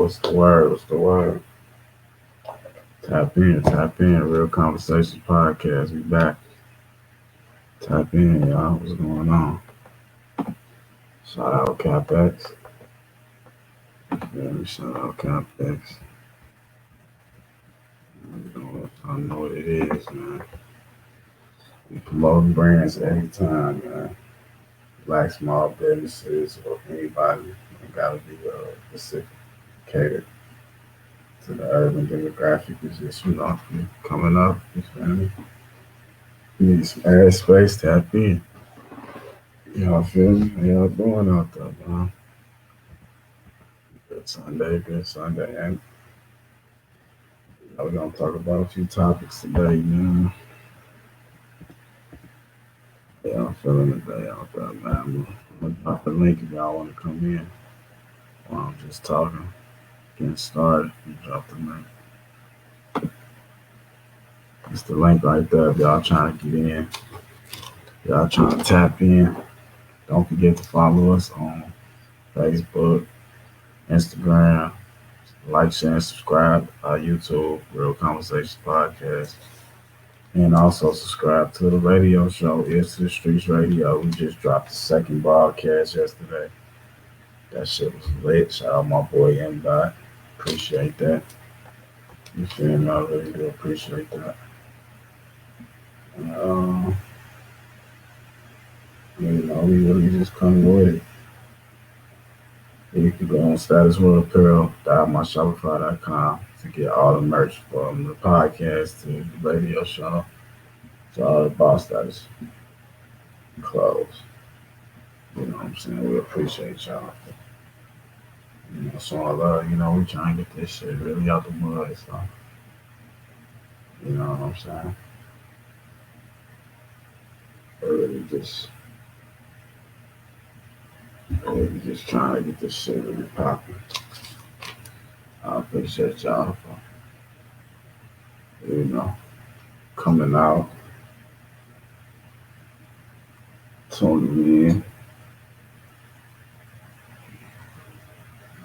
What's the word? What's the word? Tap in, tap in. Real Conversations Podcast. We back. Tap in, y'all. What's going on? Shout out CapEx. Yeah, shout out CapEx. I know what it is, man. We promoting brands every time, man. Black small businesses or anybody. It gotta be specific, catered to the urban demographic. Is just coming up. You feel me? You need some air space. Tap in. Y'all feel me? How y'all doing out there, man? Good Sunday, good Sunday. And we're gonna talk about a few topics today, man. Yeah, I'm feeling the day out there, man. I'm gonna drop the link if y'all wanna come in while I'm just talking. Getting started. Drop the link. It's the link right there if y'all trying to get in. Y'all trying to tap in. Don't forget to follow us on Facebook, Instagram, like, share, and subscribe. YouTube, Real Conversations Podcast. And also subscribe to the radio show, Ears to the Streets Radio. We just dropped the second broadcast yesterday. That shit was lit. Shout out my boy M. Dot. Appreciate that. You feel me? I really do appreciate that. Um, we really just come with it. You can go on Status World Apparel, myshopify.com to get all the merch from the podcast to the radio show to all the boss status clothes. You know what I'm saying? We appreciate y'all. So I love, we trying to get this shit really out the mud. So, you know what I'm saying? Really just trying to get this shit really popping. I appreciate y'all for, coming out, tuning in.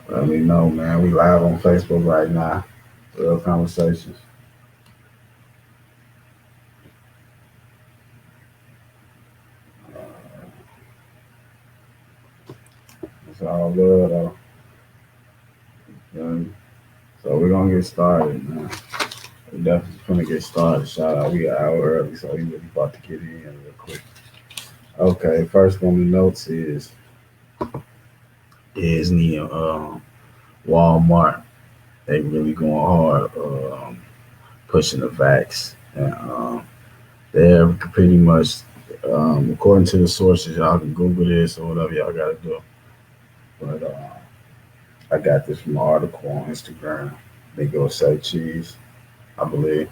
Let me know, man. We live on Facebook right now. Real Conversations. It's all love, though. So we're gonna get started, man. We definitely gonna get started. Shout out, we an hour early, so we really about to get in real quick. Okay, first on the notes is Disney, Walmart. They really going hard, pushing the vax, and they're pretty much, according to the sources, y'all can Google this or whatever y'all gotta do. But I got this from an article on Instagram. They go say cheese, I believe.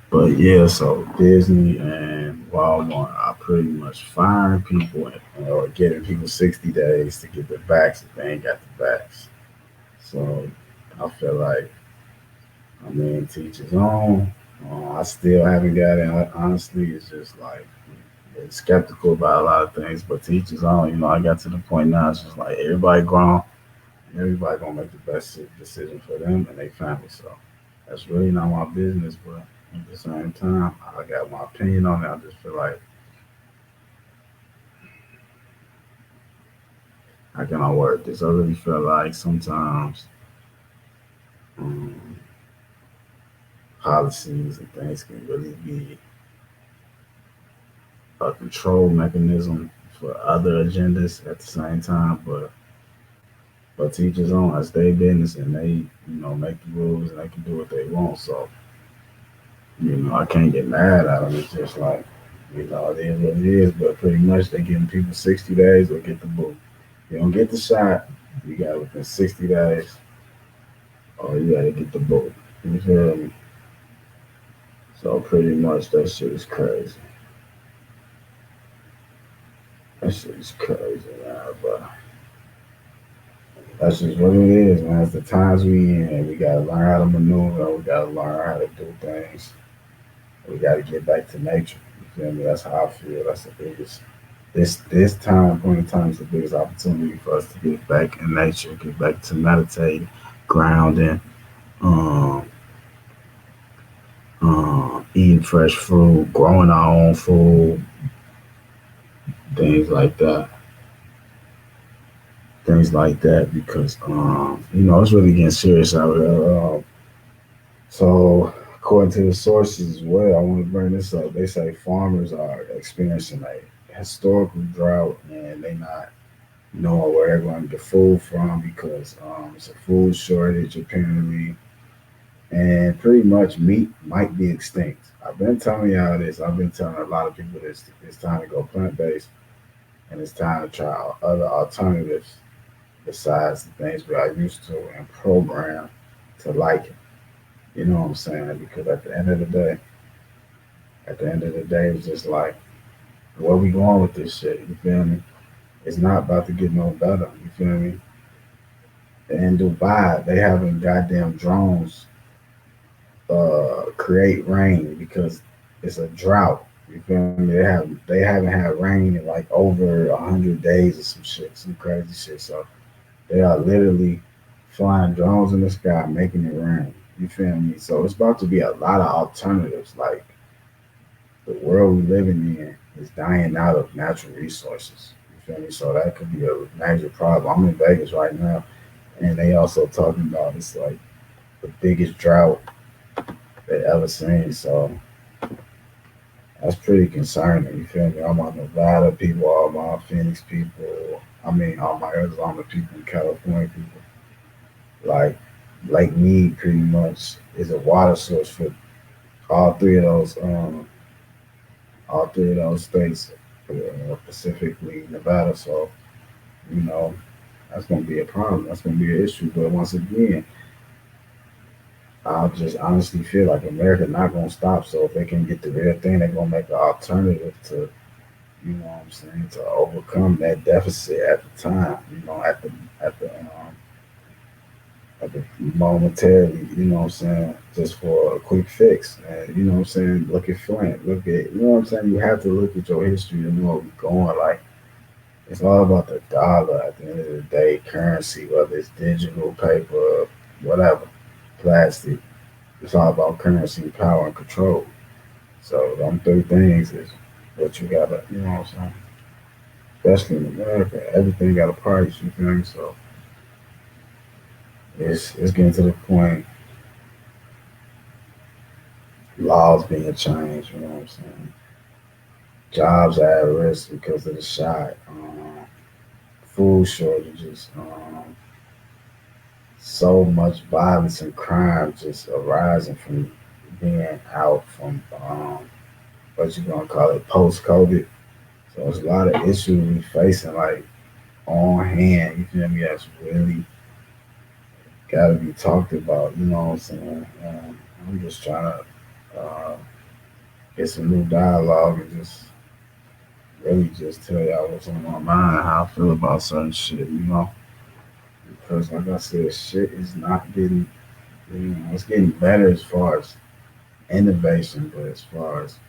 But yeah, so Disney and Walmart are pretty much firing people or giving people 60 days to get the vax if they ain't got the vax. So I feel like, teach his own. I still haven't got it. Honestly, it's just like skeptical about a lot of things, but teach his own. I got to the point now. It's just like everybody grown, and everybody gonna make the best decision for them and their family. So that's really not my business, but at the same time, I got my opinion on it. I just feel like, how can I word this? I really feel like sometimes um, policies and things can really be a control mechanism for other agendas at the same time, but teachers on, it's their business, and they make the rules, and they can do what they want. So I can't get mad at them. It's just like, it is what it is. But pretty much they giving people 60 days or get the boot. You don't get the shot, you got within 60 days, or you got to get the boot. You feel me? So pretty much that shit is crazy. That shit is crazy, man. But that's just what it is, man. It's the times we in. We gotta learn how to maneuver. We gotta learn how to do things. We gotta get back to nature. You feel me? That's how I feel. That's the biggest. This time, point in time, is the biggest opportunity for us to get back in nature, get back to meditating, grounding, um, eating fresh fruit, growing our own food, things like that, things like that, because it's really getting serious out here. So, according to the sources as well, I want to bring this up. They say farmers are experiencing a historical drought, and they not knowing where they're going to get food from because it's a food shortage apparently, and pretty much meat might be extinct. I've been telling y'all this. I've been telling a lot of people this. It's time to go plant based, and it's time to try other alternatives besides the things we are used to and programmed to like it. You know what I'm saying? Because at the end of the day, it's just like, where we going with this shit? You feel me? It's not about to get no better. You feel me? In Dubai, they having goddamn drones create rain because it's a drought. You feel me? They haven't had rain in like over 100 days or some shit, some crazy shit. So they are literally flying drones in the sky, making it rain. You feel me? So it's about to be a lot of alternatives. Like, the world we living in is dying out of natural resources. You feel me? So that could be a major problem. I'm in Vegas right now, and they also talking about it's like the biggest drought they ever seen. So that's pretty concerning. You feel me? All my Nevada people, all my Phoenix people. I mean, all my Arizona people, California people. Like Lake Mead, pretty much is a water source for all three of those all three of those states, specifically Nevada. So, you know, that's going to be a problem. That's going to be an issue. But once again, I just honestly feel like America not going to stop. So if they can get the real thing, they're going to make an alternative to, you know what I'm saying, to overcome that deficit at the time. At the momentarily, you know what I'm saying, just for a quick fix. And you know what I'm saying, look at Flint, you know what I'm saying, you have to look at your history to know where we're going. Like, it's all about the dollar at the end of the day, currency, whether it's digital, paper, whatever, plastic. It's all about currency, power, and control. So them three things is what you gotta, you know what I'm saying? Especially in America, everything got a price, you feel me? So it's getting to the point, laws being changed, you know what I'm saying? Jobs are at risk because of the shot. Food shortages. So much violence and crime just arising from being out from what you gonna call it, post COVID. So there's a lot of issues we facing like on hand. You feel me? That's really gotta be talked about. You know what I'm saying? I'm just trying to get some new dialogue and just really just tell y'all what's on my mind, how I feel about certain shit. Because like I said, shit is not getting. It's getting better as far as innovation, but as far as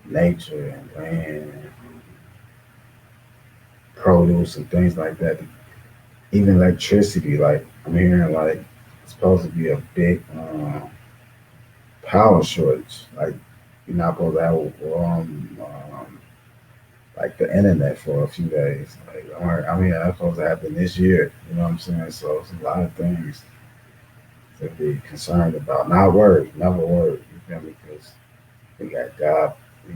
nature and land and produce and things like that, even electricity, like I'm hearing like it's supposed to be a big power shortage. Like, you're not supposed to have like the internet for a few days. Like, I'm hearing that's supposed to happen this year. You know what I'm saying? So it's a lot of things to be concerned about. Not worried, never worried. You feel me? Because we got God, we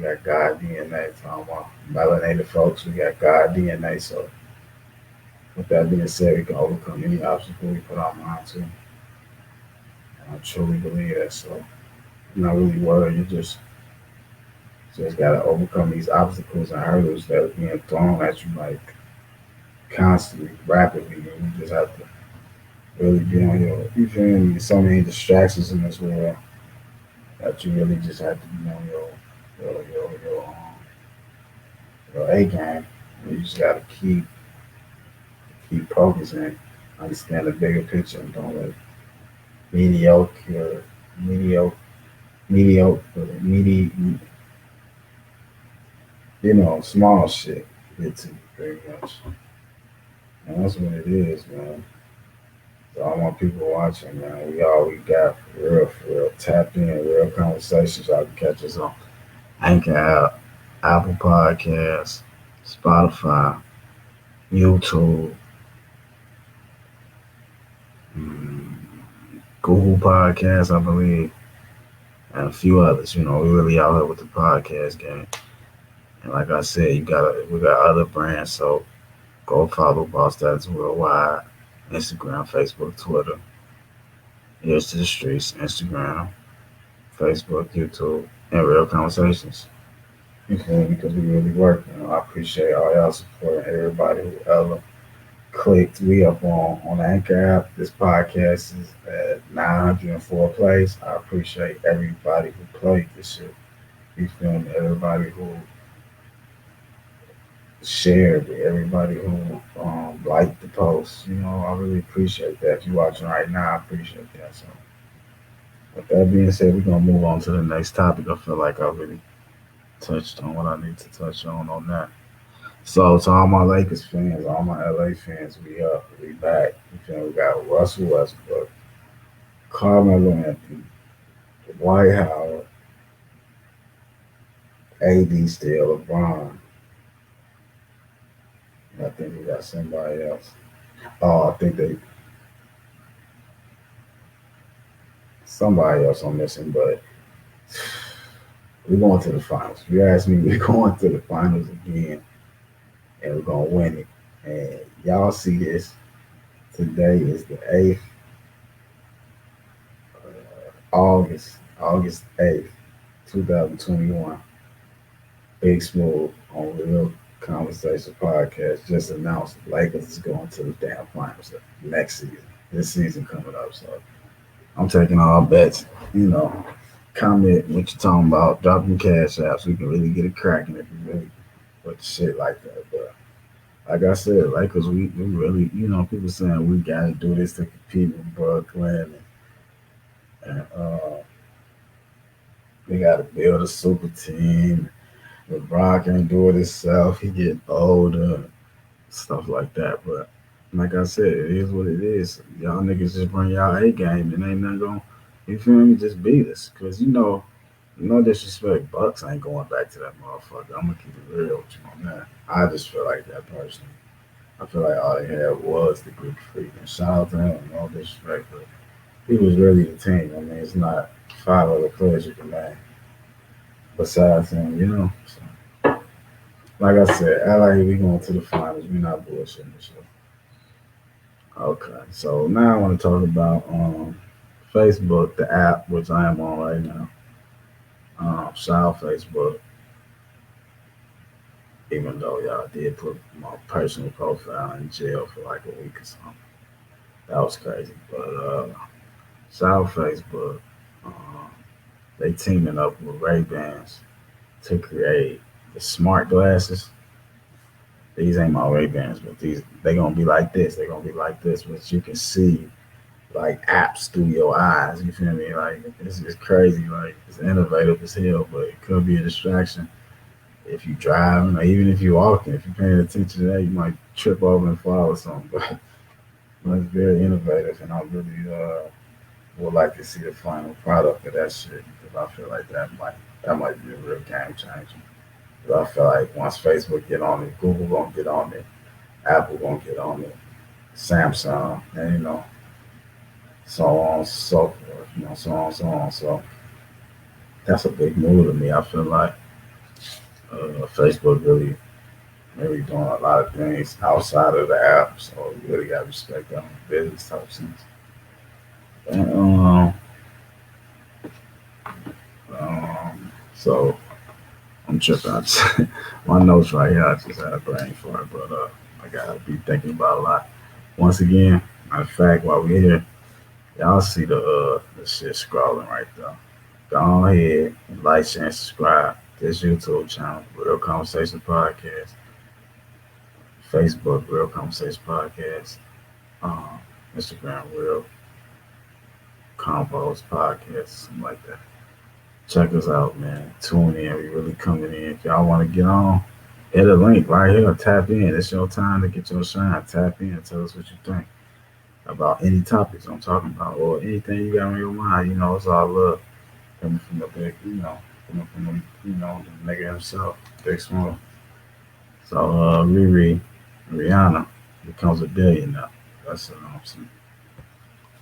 got God DNA. Talking about melanated folks, we got God DNA. So with that being said, we can overcome any obstacle we put our mind to. And I truly believe that. So I'm not really worried. You just gotta overcome these obstacles and hurdles that are being thrown at you like constantly, rapidly. And you just have to really be on your, you feel me? There's so many distractions in this world that you really just have to be on your A game. You just gotta keep focusing, understand the bigger picture, and don't let mediocre, mediocre, mediocre, small shit get to you very much. And that's what it is, man. So all my people watching, man, we all we got for real. Tap in, real conversations. Y'all can catch us on Anchor app, Apple Podcasts, Spotify, YouTube, mm, Google Podcasts, I believe, and a few others. You know, we really out here with the podcast game. And like I said, we got other brands, so go follow Boss Stats Worldwide, Instagram, Facebook, Twitter. Here's to the streets, Instagram, Facebook, YouTube, and real conversations. You feel me? Because we really work. You know, I appreciate all y'all support and everybody who ever clicked. We up on the Anchor app. This podcast is at 904 plays. I appreciate everybody who played this shit. You feel me? Everybody who shared it, everybody who liked the post. You know, I really appreciate that. If you're watching right now, I appreciate that. So, with that being said, we're gonna move on to the next topic. I feel like I really touched on what I need to touch on that. So, to all my Lakers fans, all my LA fans, we up, we back. You feel me? We got Russell Westbrook, Carmelo Anthony, Dwight Howard, AD still, LeBron. I think we got somebody else. Oh, I think they somebody else I'm missing, but we're going to the finals. If you ask me, we're going to the finals again, and we're gonna win it. And y'all see this. Today is the 8th, August 8th, 2021. Big Smooth on Real Conversation Podcast just announced the Lakers is going to the damn finals next season. This season coming up, so I'm taking all bets. You know, comment what you're talking about. Drop them cash apps. We can really get it cracking if you really put the shit like that. But like I said, Lakers, we really, people saying we got to do this to compete with Brooklyn, and we got to build a super team. LeBron can do it himself. He getting older, stuff like that. But like I said, it is what it is. Y'all niggas just bring y'all A game, and ain't nothing going. You feel me? Just beat us, cause no disrespect, Bucks ain't going back to that motherfucker. I'm gonna keep it real with you on that. I just feel like that personally. I feel like all they had was the Greek freak. And shout out to him, no disrespect, but he was really the team. I mean, it's not five other players you can name besides him, you know. So, like I said, LA, we going to the finals. We not bullshitting this year. Okay, so now I want to talk about Facebook, the app which I am on right now. Shout out Facebook, even though y'all did put my personal profile in jail for like a week or something. That was crazy. But shout out Facebook. Uh, they teaming up with Ray Bans to create the smart glasses. These ain't my Ray Bans, but these they gonna be like this. They gonna be like this, but you can see like apps through your eyes. You feel me? Like it's crazy. Like it's innovative as hell, but it could be a distraction if you driving or even if you walking. If you're paying attention to that, you might trip over and fall or something. But it's very innovative, and I really would like to see the final product of that shit because I feel like that might be a real game changer. But I feel like once Facebook get on it, Google gonna get on it, Apple gonna get on it, Samsung, and so on and so forth, so on and so on. So that's a big move to me. I feel like Facebook really doing a lot of things outside of the app, so you really got to respect them business type sense. And, so I'm tripping. My notes right here. I just had a brain for it, but I gotta be thinking about a lot. Once again, matter of fact, while we're here, y'all see the shit scrolling right there. Go ahead, like, share, and subscribe to this YouTube channel, Real Conversation Podcast, Facebook, Real Conversation Podcast, um, Instagram, Real Combos Podcast, something like that. Check us out, man. Tune in. We really coming in. If y'all want to get on, hit a link right here. Tap in. It's your time to get your shine. Tap in. Tell us what you think. about any topics I'm talking about or anything you got on your mind. It's all love coming from the big, coming from the nigga himself, Big Smoke. So Rihanna becomes a billionaire. That's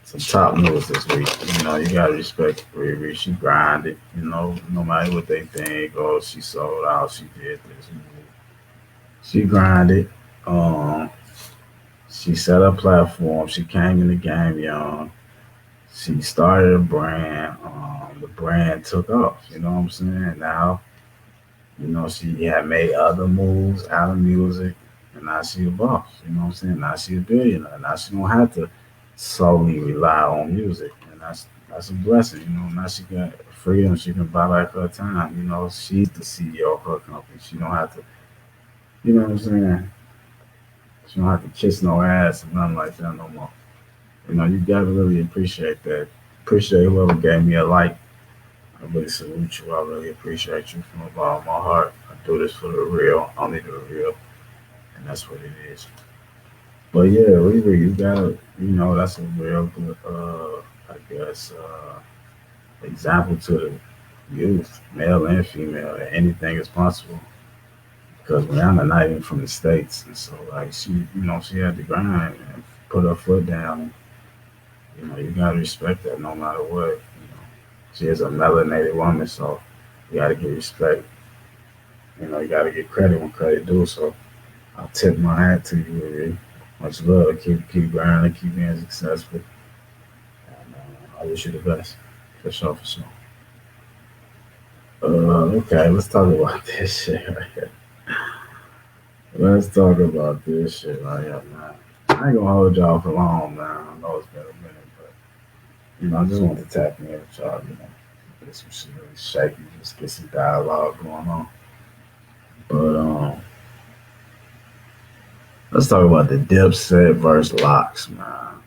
some top news this week. You gotta respect Riri. She grinded. No matter what they think, oh, she sold out, she did this. She grinded. Um, she set a platform. She came in the game young. She started a brand. The brand took off. You know what I'm saying? Now, she had made other moves out of music, and now she a boss. You know what I'm saying? Now she a billionaire. Now she don't have to solely rely on music, and that's a blessing. Now she got freedom. She can buy back her time. She's the CEO of her company. She don't have to. You know what I'm saying? She don't have to kiss no ass or nothing like that no more. You gotta really appreciate that. Appreciate whoever gave me a like. I really salute you. I really appreciate you from the bottom of my heart. I do this for the real. Only the real, and that's what it is. But yeah, Riri, you gotta, that's a real good, I guess, example to the youth, male and female, that anything is possible. Because Rihanna not even from the states, and so like she had to grind and put her foot down. And, you gotta respect that no matter what. She is a melanated woman, so you gotta give respect. You gotta give credit when credit due. So I'll tip my hat to you, Riri. Much love. Keep grinding, keep being successful. And I wish you the best. For sure, for sure. Okay, let's talk about this shit right here. Let's talk about this shit right here, man. I ain't gonna hold y'all for long, man. I know it's been a minute, but I just want to tap in with y'all, get some shit really shaky, just get some dialogue going on. But let's talk about the Dipset versus Locks, man.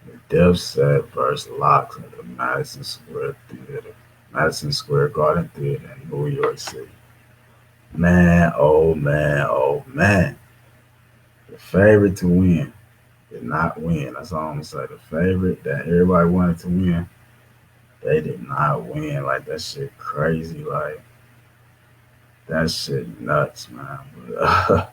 The Dipset versus Locks at the Madison Square Theater, Madison Square Garden Theater in New York City. Man, oh man, oh man. The favorite to win did not win. That's all I'm gonna say. The favorite that everybody wanted to win, they did not win. Like that shit crazy. Like that shit nuts, man. But,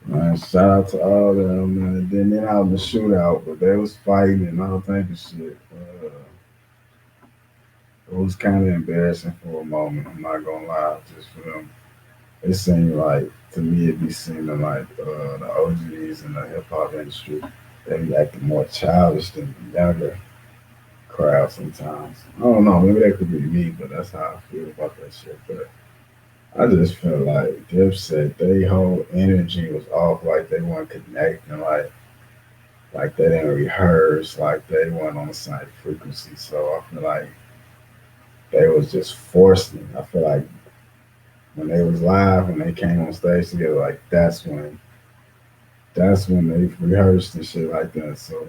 man, shout out to all of them, man. Then they out in the shootout, but they was fighting and all type of shit. It was kind of embarrassing for a moment. I'm not gonna lie, just for them. It seemed like to me it be seeming like the OGs in the hip hop industry they be acting more childish than the younger crowd sometimes. I don't know, maybe that could be me, but that's how I feel about that shit. But I just feel like Dipset, their whole energy was off, like they weren't connecting, like they didn't rehearse, like they weren't on the same frequency. So I feel like they was just forcing. I feel like when they was live, when they came on stage together, like that's when they rehearsed and shit like that. So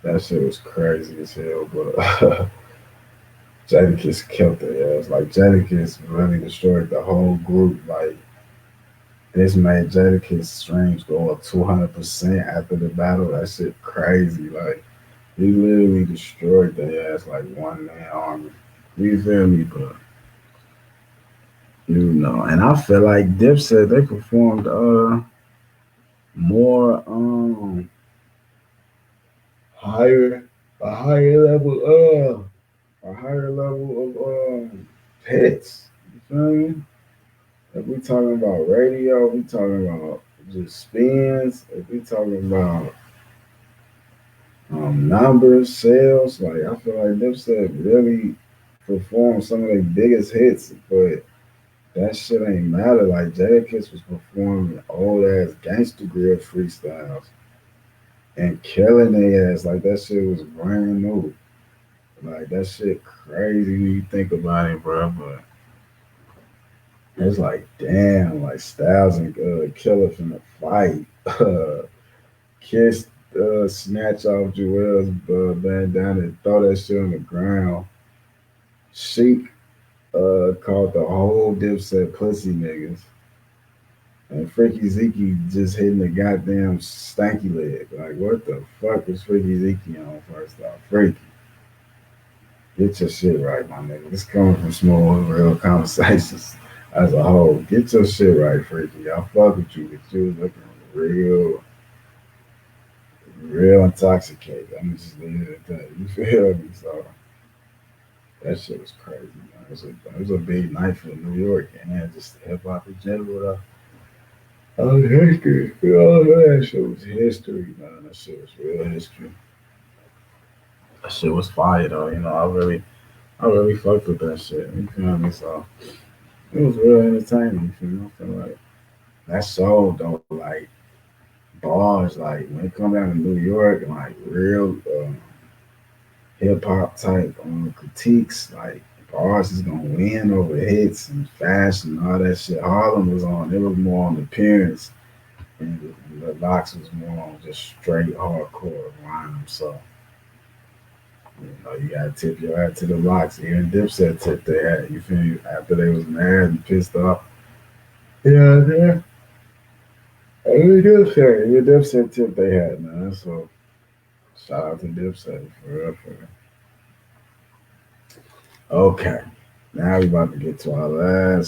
that shit was crazy as hell. But Jadakiss killed their ass. Like Jadakiss really destroyed the whole group. Like this made Jadakiss streams go up 200% after the battle. That shit crazy. Like he literally destroyed their ass like one man army. You feel me? But and I feel like Dipset they performed more higher a higher level a higher level of hits. You feel me? If we talking about radio, we talking about just spins, if we talking about numbers, sales, like I feel like Dipset really performed some of their biggest hits, but that shit ain't matter. Like Jadakiss was performing old ass gangster grill freestyles and killing their ass. Like that shit was brand new. Like that shit crazy when you think about it, bro. But it's like damn, like Styles and Killer finna fight. Kiss snatch off Joel's bandana and throw that shit on the ground. Sheik called the whole Dipset pussy niggas. And Freaky Zeke just hitting the goddamn stanky leg. Like, what the fuck is Freaky Zeke on first off? Freaky, get your shit right, my nigga. This coming from small, real conversations as a whole. Get your shit right, Freaky. I fuck with you, but you was looking real, real intoxicated. I'm just leaving it at that. You feel me? So that shit was crazy, man. It was a big night for New York and just hip hop in general. Oh, history. Oh, that shit was history, man. That shit was real history. That shit was fire though. I really fucked with that shit. You feel me? So it was real entertaining. You feel me? I feel like that soul though, like bars, like when it come down to New York and like real hip hop type critiques, like bars is gonna win over hits and fashion and all that shit. Harlem was on. It was more on the appearance, and the Locks was more on just straight hardcore rhyme. So you gotta tip your hat to the Locks. Even Dipset tipped their hat. You feel me? After they was mad and pissed off. Yeah, yeah. Dipset tipped their hat, man. So shout out to Dipset for real, for real. Okay, now we about to get to our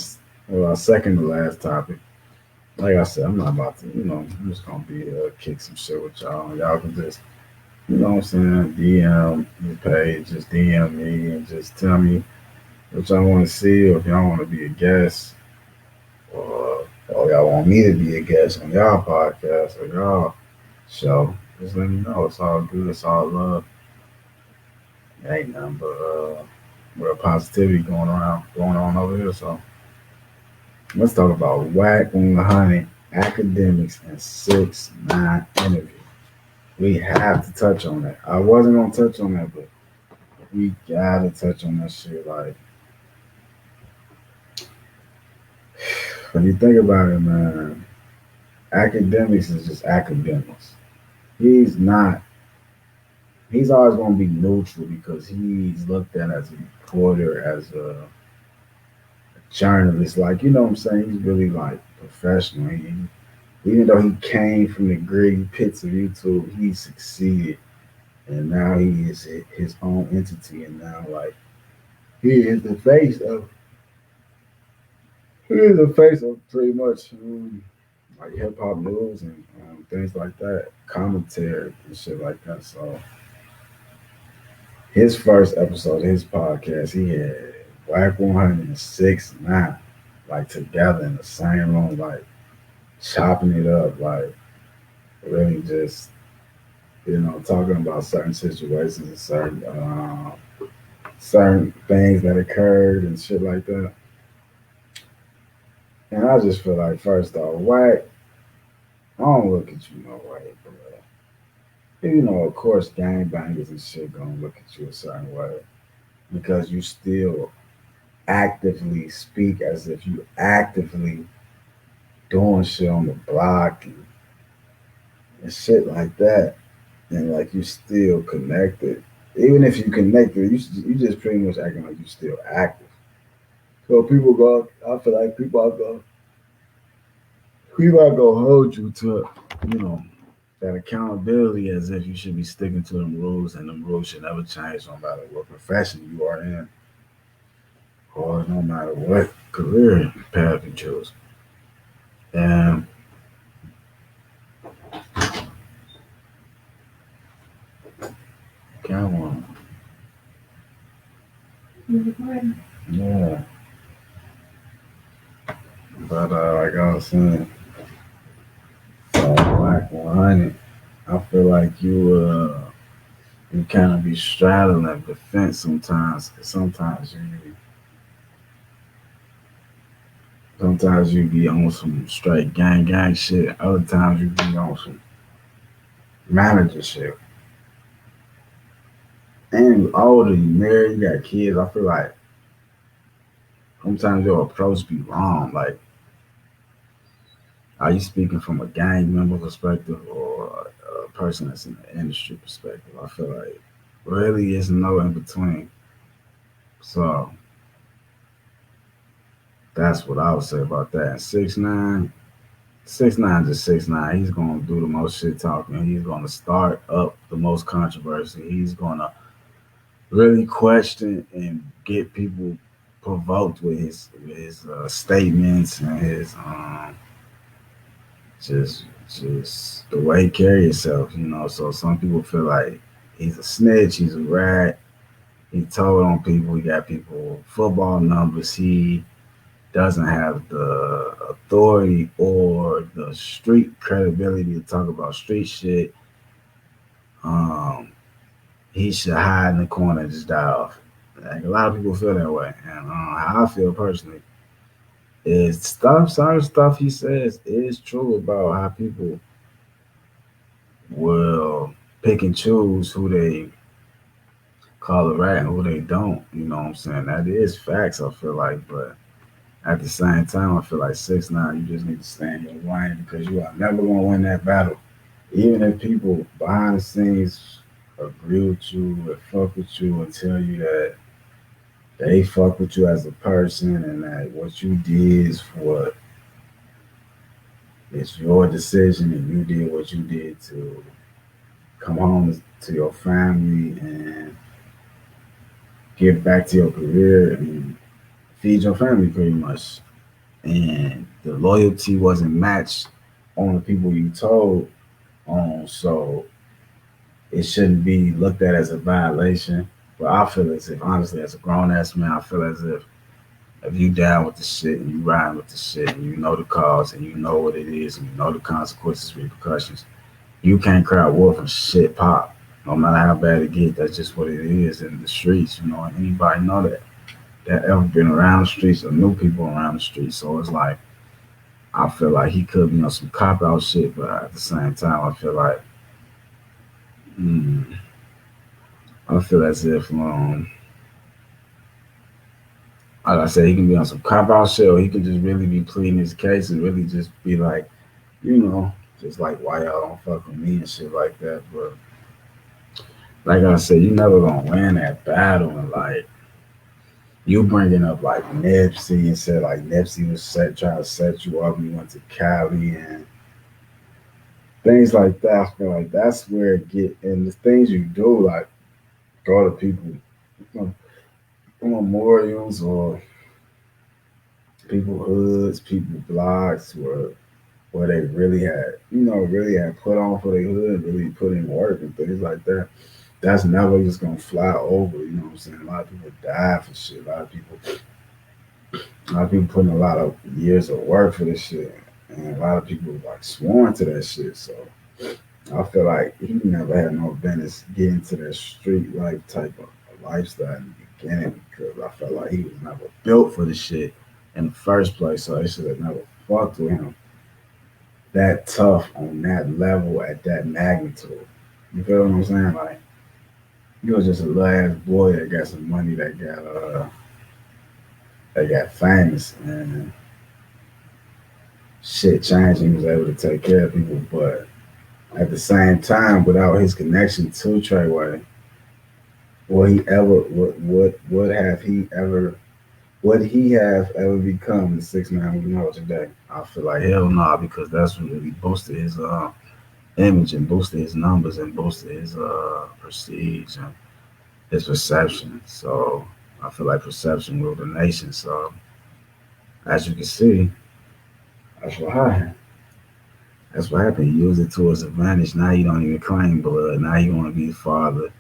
our second to last topic. Like I said, I'm not about to, I'm just gonna be kick some shit with y'all. Y'all can just, what I'm saying, DM the page, just DM me and just tell me what y'all want to see, or if y'all want to be a guest, or y'all want me to be a guest on y'all podcast or y'all show. Just let me know. It's all good. It's all love. It ain't nothing but real positivity going on over here. So let's talk about Whack 100 academics and 6ix9ine interview. We have to touch on that. I wasn't gonna touch on that, but we gotta touch on that shit. Like when you think about it, man, academics is just academics. He's not. He's always gonna be neutral because he's looked at as a reporter, as a journalist. Like what I'm saying, he's really like professional. Even though he came from the gritty pits of YouTube, he succeeded, and now he is his own entity. And now, like, he is the face of he is the face of pretty much like hip hop news and things like that, commentary and shit like that. So his first episode of his podcast, he had Black 106 9 like together in the same room, like chopping it up, like really just talking about certain situations and certain things that occurred and shit like that. And I just feel like first off, Whack, I don't look at you no way, bro. Of course, gangbangers and shit gonna look at you a certain way because you still actively speak as if you actively doing shit on the block and shit like that, and like you still connected. Even if you connected, you just pretty much acting like you still active. So I feel like people are gonna hold you to, you know, that accountability as if you should be sticking to them rules, and them rules should never change no matter what profession you are in or no matter what career path you choose. And come on, yeah. But like I was saying, Black 100, I feel like you kind of be straddling that defense sometimes. 'Cause sometimes you be on some straight gang shit. Other times you be on some manager shit. And you older, you married, you got kids. I feel like sometimes your approach be wrong. Like, are you speaking from a gang member perspective or a person that's in the industry perspective? I feel like really is no in between. So that's what I would say about that. And 6ix9ine, 6ix9ine just 6ix9ine. He's gonna do the most shit talking. He's gonna start up the most controversy. He's gonna really question and get people provoked with his statements and his just the way he carry himself. So some people feel like he's a snitch. He's a rat. He told on people. He got people football numbers. He doesn't have the authority or the street credibility to talk about street shit. Um, he should hide in the corner and just die off. Like a lot of people feel that way, and how I feel personally is certain stuff he says is true about how people will pick and choose who they call a rat and who they don't. You know what I'm saying? That is facts. I feel like, but at the same time, I feel like 6ix9ine, you just need to stand your lane because you are never gonna win that battle. Even if people behind the scenes agree with you or fuck with you and tell you that they fuck with you as a person and that what you did is what it's your decision and you did what you did to come home to your family and get back to your career and feed your family pretty much. And the loyalty wasn't matched on the people you told on, so it shouldn't be looked at as a violation. But I feel as if, honestly, as a grown ass man, I feel as if you down with the shit and you riding with the shit and you know the cause and you know what it is and you know the consequences, repercussions, you can't cry wolf and shit pop. No matter how bad it gets, that's just what it is in the streets, and anybody know that ever been around the streets or knew people around the streets. So it's like I feel like he could be on some cop out shit, but at the same time, mm, I feel as if like I said, he can be on some cop out shit, or he can just really be pleading his case and really just be like, you know, just like why y'all don't fuck with me and shit like that. But like I said, you never gonna win that battle, and like you bringing up like Nipsey and said like Nipsey was trying to set you up, and you went to Cali and things like that. I feel like that's where it get, and the things you do like go to people, memorials or people hoods, people blocks where they really had, really had put on for their hood, really put in work and things like that. That's never just gonna fly over. You know what I'm saying? A lot of people die for shit. A lot of people putting a lot of years of work for this shit, and a lot of people like sworn to that shit. So I feel like he never had no business getting to that street life type of lifestyle in the beginning because I felt like he was never built for the shit in the first place. So they should have never fucked with him that tough on that level at that magnitude. You feel what I'm saying? Like he was just a little ass boy that got some money that got famous and shit changed. He was able to take care of people, but at the same time, without his connection to Treyway, would he have ever become the 6 man we know today? I feel like hell no, because that's what really boosted his image and boosted his numbers and boosted his prestige and his perception. So I feel like perception ruled the nation. So as you can see, that's what happened. That's what happened. He used it to his advantage. Now he don't even claim blood. Now he want to be the father.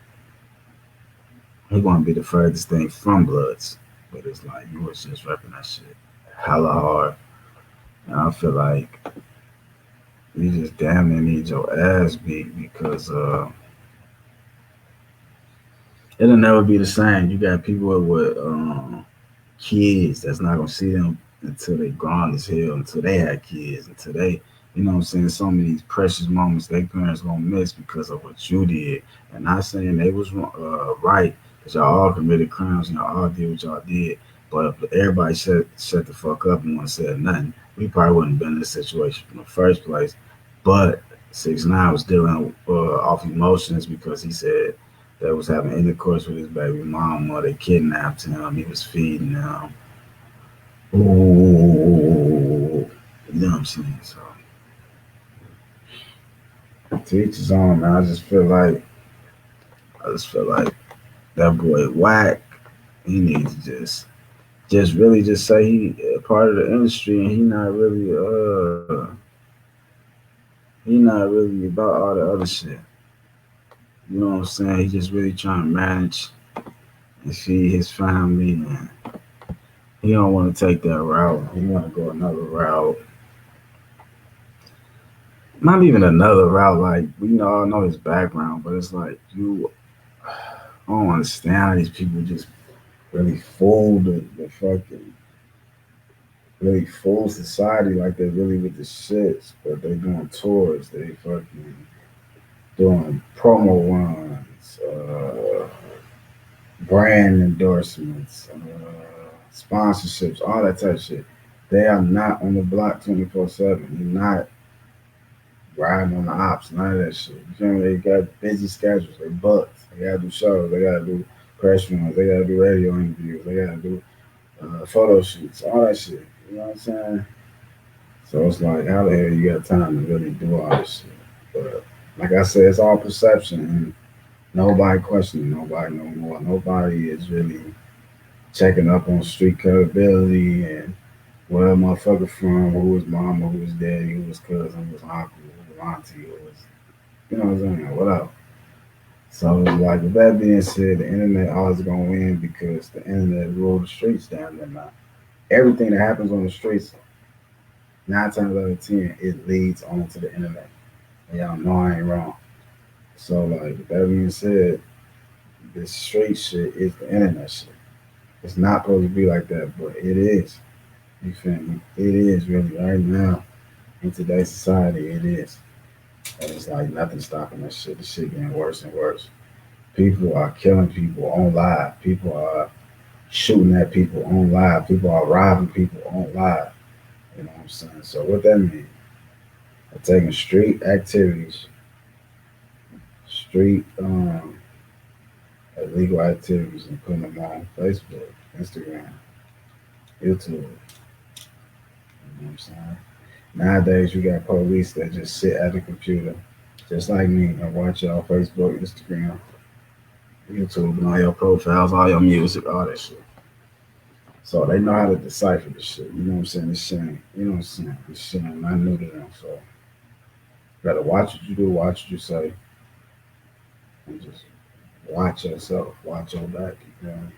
He want to be the furthest thing from Bloods. But it's like you was just repping that shit hella hard. And I feel like you just damn near need your ass beat because it'll never be the same. You got people with kids that's not gonna see them until they grown as hell, until they had kids, until they, what I'm saying, some of these precious moments their parents gonna miss because of what you did. And not saying they was right, because y'all all committed crimes and y'all all did what y'all did. But if everybody shut the fuck up and wouldn't said nothing, we probably wouldn't have been in this situation from the first place. But 6ix9ine was dealing off emotions because he said that was having intercourse with his baby mom or they kidnapped him. He was feeding him. Ooh, you know what I'm saying? So To each his own, man. I just feel like that boy whack. He needs to just really just say he a part of the industry and he not really about all the other shit. You know what I'm saying? He just really trying to manage and feed his family, and he don't want to take that route. He want to go another route. Not even another route. Like we know, I know his background, but it's like I don't understand how these people just really fool the fucking really fool society like they really with the shits, but they doing tours, they fucking doing promo runs, brand endorsements, sponsorships, all that type of shit. They are not on the block 24/7. You're not riding on the ops, none of that shit. You feel me? They got busy schedules. They booked. They gotta do shows. They gotta do press runs. They gotta do radio interviews. They gotta do photo shoots. All that shit. You know what I'm saying? So it's like, how the hell you got time to really do all this shit? But like I said, it's all perception, and nobody questioning nobody no more. Nobody is really checking up on street credibility and where a motherfucker from, who was mama, who was daddy, who was cousin, who was uncle, who was auntie, who was, you know what I'm saying, what up? So like with that being said, the internet always gonna win because the internet rule the streets down there now. Everything that happens on the streets, 9 times out of 10, it leads onto the internet. And y'all know I ain't wrong. So like with that being said, this street shit is the internet shit. It's not supposed to be like that, but it is. You feel me? It is really right now in today's society. It is, and it's like nothing stopping that shit. The shit getting worse and worse. People are killing people on live. People are shooting at people on live. People are robbing people on live. You know what I'm saying? So what that means? Taking street activities, street illegal activities, and putting them on Facebook, Instagram, YouTube. You know what I'm saying? Nowadays, you got police that just sit at the computer, just like me, and watch y'all Facebook, Instagram, YouTube, and all your profiles, all your music, all that shit. So they know how to decipher this shit. You know what I'm saying? This shit ain't, you know what I'm saying? This shit ain't not new to them. So you gotta watch what you do, watch what you say, and just watch yourself, watch your back. You know?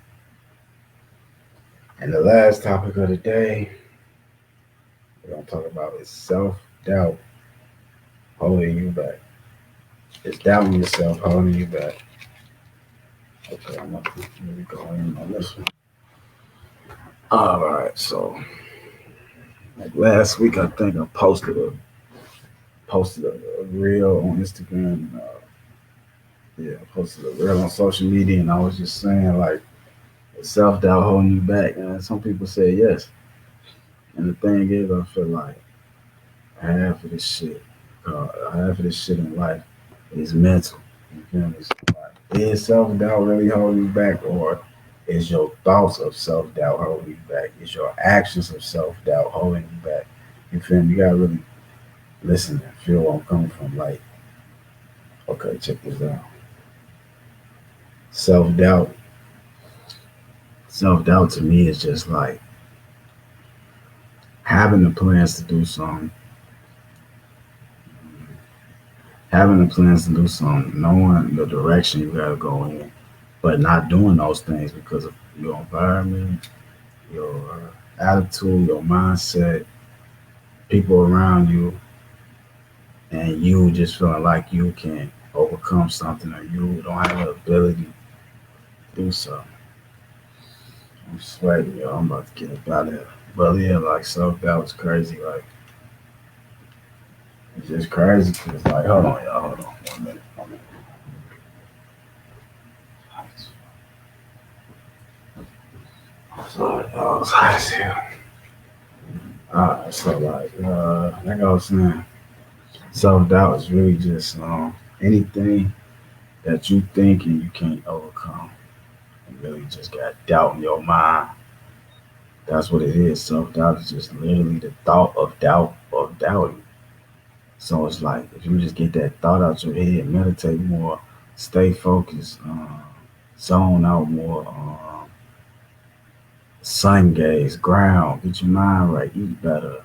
And the last topic of the day we're gonna talk about is self doubt holding you back. It's doubting yourself holding you back. Okay, I'm gonna really go in on this one. All right, so like last week, I think I posted a reel on Instagram. Yeah, I posted a reel on social media, and I was just saying like self doubt holding you back, and some people say yes. And the thing is, I feel like half of this shit, half of this shit in life is mental. You feel me? So, like, is self doubt really holding you back, or is your thoughts of self doubt holding you back? Is your actions of self doubt holding you back? You feel me? You gotta really listen and feel where I'm coming from. Like, okay, check this out. Self doubt, self doubt to me is just like having the plans to do something, having the plans to do something, knowing the direction you gotta go in, but not doing those things because of your environment, your attitude, your mindset, people around you, and you just feeling like you can overcome something or you don't have the ability to do so. I'm sweating, yo. I'm about to get up out of here. But yeah, like self doubt is crazy. Like it's just crazy because like, hold on, y'all, hold on, 1 minute, 1 minute. Sorry, y'all, it's hot as hell. Alright, so like I was saying, self doubt is really just anything that you think and you can't overcome. You really just got doubt in your mind. That's what it is. Self doubt is just literally the thought of doubt of doubting. So it's like if you just get that thought out your head, meditate more, stay focused, zone out more, sun gaze, ground, get your mind right, eat better,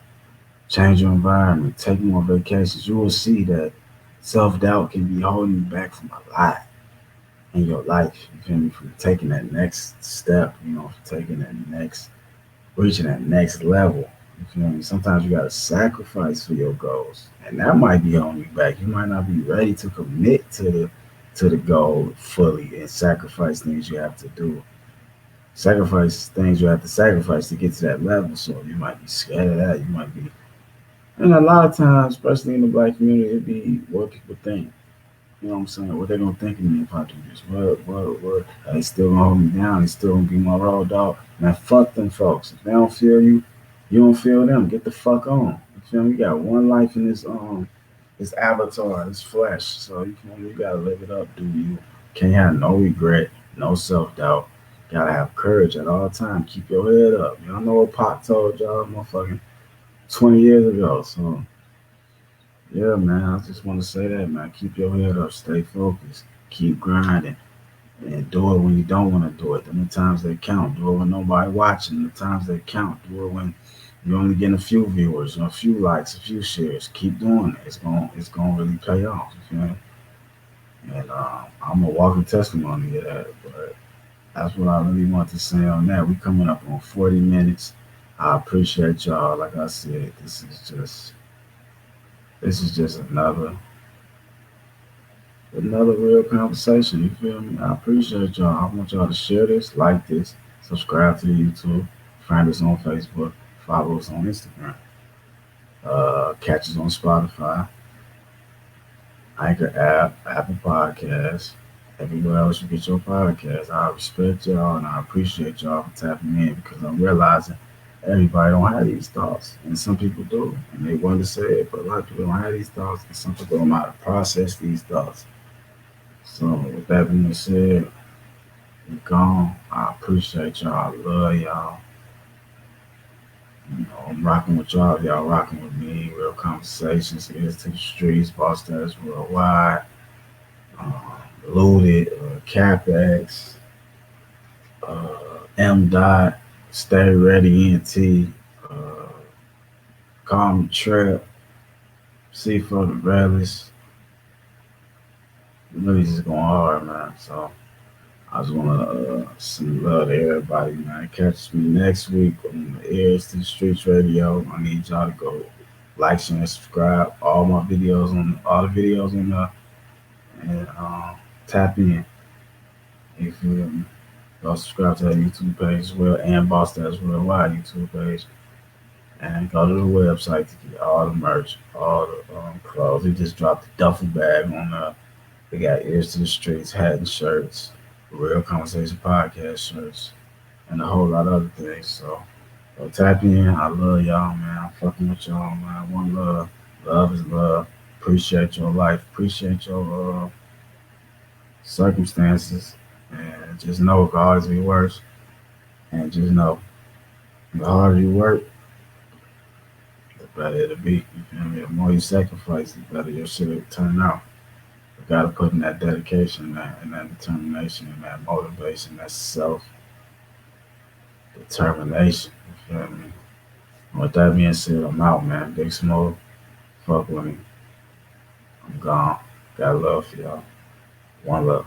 change your environment, take more vacations. You will see that self doubt can be holding you back from a lot in your life. You feel me? From taking that next step, from taking that next, reaching that next level. You feel me? Sometimes you gotta sacrifice for your goals, and that might be holding you back. You might not be ready to commit to the goal fully and sacrifice things you have to do. Sacrifice things you have to sacrifice to get to that level. So you might be scared of that. You might be, and a lot of times, especially in the black community, it be what people think. You know what I'm saying? What they gonna think of me if I do this? What? They still gonna hold me down. They still gonna be my road dog. Man, fuck them folks. If they don't feel you, you don't feel them. Get the fuck on. You feel me? You got one life in this avatar, this flesh. So you feel me? You gotta live it up. Do you? Can't have no regret, no self doubt. Gotta have courage at all times. Keep your head up. Y'all know what Pop told y'all, motherfucking 20 years ago. So yeah, man, I just want to say that, man. Keep your head up, stay focused, keep grinding, and do it when you don't want to do it. And the times they count, do it when nobody watching. The times they count, do it when you're only getting a few viewers, or a few likes, a few shares. Keep doing it. It's gonna really pay off. You feel me? And I'm a walking testimony of that. But that's what I really want to say on that. We coming up on 40 minutes. I appreciate y'all. Like I said, this is just another real conversation. You feel me? I appreciate y'all. I want y'all to share this, like this, subscribe to the YouTube, find us on Facebook, follow us on Instagram, catch us on Spotify, Anchor app, Apple Podcasts, everywhere else you get your podcasts. I respect y'all and I appreciate y'all for tapping in because I'm realizing everybody don't have these thoughts, and some people do, and they want to say it, but a lot of people don't have these thoughts, and some people don't know how to process these thoughts. So with that being said, we gone. I appreciate y'all. I love y'all. I'm rocking with y'all. Y'all rocking with me. Real conversations. Ears to the streets. Boss Status Worldwide. Um, Loaded. CapEx. M. Dot. Stay Ready. NT. Uh, Call Me Trip. C for the Relish. Really just going hard, man. So I just want to send love to everybody, man. Catch me next week on the Ears to the Streets Radio. I need y'all to go like, share, and subscribe. All the videos on there, and tap in. You feel me? Go subscribe to that YouTube page as well, and Boss That's Worldwide YouTube page, and go to the website to get all the merch, all the clothes. We just dropped the duffel bag on there. We got Ears to the Streets, hat and shirts, Real Conversation Podcast shirts, and a whole lot of other things. So tap in. I love y'all, man. I'm fucking with y'all, man. One love. Love is love. Appreciate your life. Appreciate your circumstances. And just know it can always be worse. And just know the harder you work, the better it'll be. You feel me? The more you sacrifice, the better your shit will turn out. You gotta put in that dedication, and that determination, and that motivation, that self determination. You feel me? With that being said, I'm out, man. Big Smoke, fuck with me. I'm gone. Got love for y'all. One love.